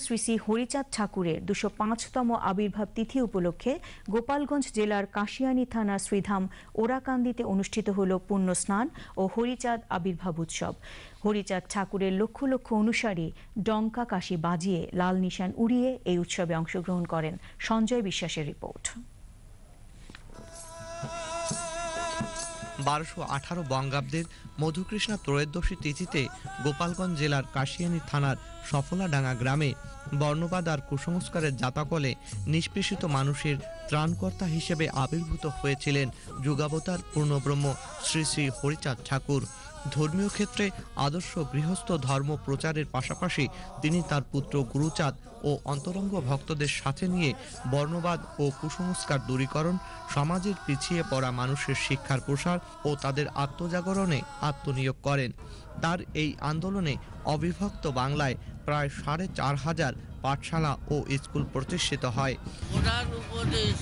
শ্রী শ্রী হরিচাঁদ ঠাকুরের ২০৫তম আবির্ভাব তিথি উপলক্ষে গোপালগঞ্জ জেলার কাশিয়ানী থানার শ্রীধাম ওরাকান্দিতে অনুষ্ঠিত হল পুণ্য স্নান ও হরিচাঁদ আবির্ভাব উৎসব। হরিচাঁদ ঠাকুরের লক্ষ লক্ষ অনুসারী ডঙ্কা কাশি বাজিয়ে লাল নিশান উড়িয়ে এই উৎসবে অংশগ্রহণ করেন। সঞ্জয় বিশ্বাসের রিপোর্ট। ১২১৮ বঙ্গাব্দের মধুকৃষ্ণা ত্রয়োদশী তিথিতে গোপালগঞ্জ জেলার কাশিয়ানী থানার সফলাডাঙ্গা গ্রামে বর্ণবাদ আর কুসংস্কারের জাতাকলে নিষ্পেষিত মানুষের ত্রাণকর্তা হিসেবে আবির্ভূত হয়েছিলেন যুগাবতার পূর্ণব্রহ্ম শ্রী শ্রী হরিচাঁদ ঠাকুর। ধর্মীয় ক্ষেত্রে আদর্শ গৃহস্থ ধর্ম প্রচারের পাশাপাশি তিনি তার পুত্র গুরুচাঁদ ও অন্তরঙ্গ ভক্তদের সাথে নিয়ে বর্ণবাদ ও কুসংস্কার দূরীকরণ, সমাজের পিছিয়ে পড়া মানুষের শিক্ষার প্রসার ও তাদের আত্মজাগরণে আত্মনিয়োগ করেন। তার এই আন্দোলনে অবিভক্ত বাংলায় প্রায় ৪,৫০০ পাঠশালা ও স্কুল প্রতিষ্ঠিত হয়। প্রধান উপদেশ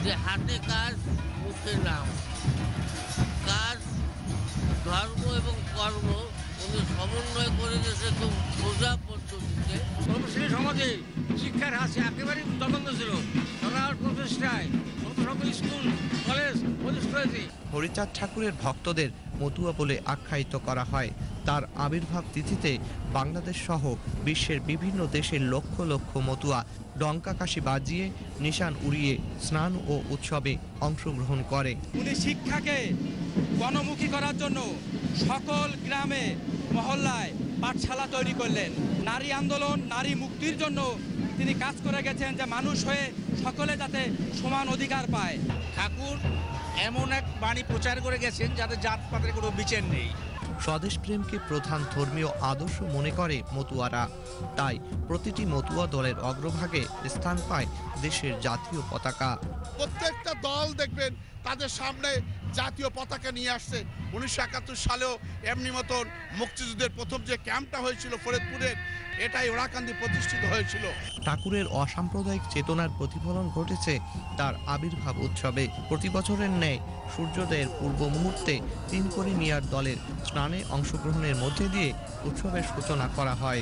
যে হাতে কাজ মুখে নাম, কাজ ধর্ম এবং কর্ম উনি সমন্বয় করে দিয়েছে খুব সোজা পদ্ধতিতে। কর্মশ্রী সমাজে শিক্ষার হাসে একেবারেই দমন ছিল। তার প্রচেষ্টায় সকল স্কুল কলেজ প্রতিষ্ঠা হয়েছে। হরিচাঁদ ঠাকুরের ভক্তদের মতুয়া বলে আখ্যায়িত করা হয়। তার আবির্ভাব তিথিতে বাংলাদেশ সহ বিশ্বের বিভিন্ন দেশের লক্ষ লক্ষ মতুয়া ডঙ্কা কাশি বাজিয়ে নিশান উড়িয়ে স্নান ও উৎসবে অংশগ্রহণ করে। উনি শিক্ষাকে গণমুখী করার জন্য সকল গ্রামে মহল্লায় পাঠশালা তৈরি করলেন। নারী আন্দোলন, নারী মুক্তির জন্য তিনি কাজ করে গেছেন যে মানুষ হয়ে সকলে যাতে সমান অধিকার পায়। ঠাকুর এমন এক বাণী প্রচার করে গেছেন যাতে জাতপাতের কোনো বিচার নেই। স্বদেশ প্রেমকে প্রধান ধর্মীয় আদর্শ মনে করে মতুয়ারা। তাই প্রতিটি মতুয়া দলের অগ্রভাগে স্থান পায় দেশের জাতীয় পতাকা। প্রত্যেকটা দল দেখবেন তাদের সামনে জাতীয় পতাকা নিয়ে আসছে। ১৯৭১ সালেও এমনি মতন মুক্তিযুদ্ধের প্রথম যে ক্যাম্পটা হয়েছিল ফরিদপুরের, এটাই ওরাকান্দি প্রতিষ্ঠিত হয়েছিল। ঠাকুরের অসাম্প্রদায়িক চেতনার প্রতিফলন ঘটেছে তার আবির্ভাব উৎসবে। প্রতি বছরের ন্যায় সূর্যোদয়ের পূর্ব মুহূর্তে ৩ কোটি মিয়ার দলের স্নানে অংশগ্রহণের মধ্যে দিয়ে উৎসবের সূচনা করা হয়।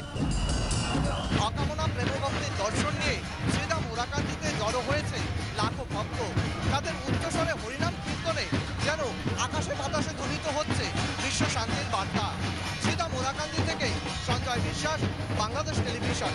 অকামনা প্রেমভক্তির দর্শন নিয়ে শ্রীধাম ওরাকান্দিতে জড়ো হয়েছে লাখো ভক্ত। তাদের উচ্চস্বরে হরিনাম কীর্তনে যেন আকাশে বাতাসে ধ্বনিত হচ্ছে বিশ্ব শান্তির বার্তা। শ্রীধাম ওরাকান্দি থেকে সঞ্জয় বিশ্বাস, বাংলাদেশ টেলিভিশন।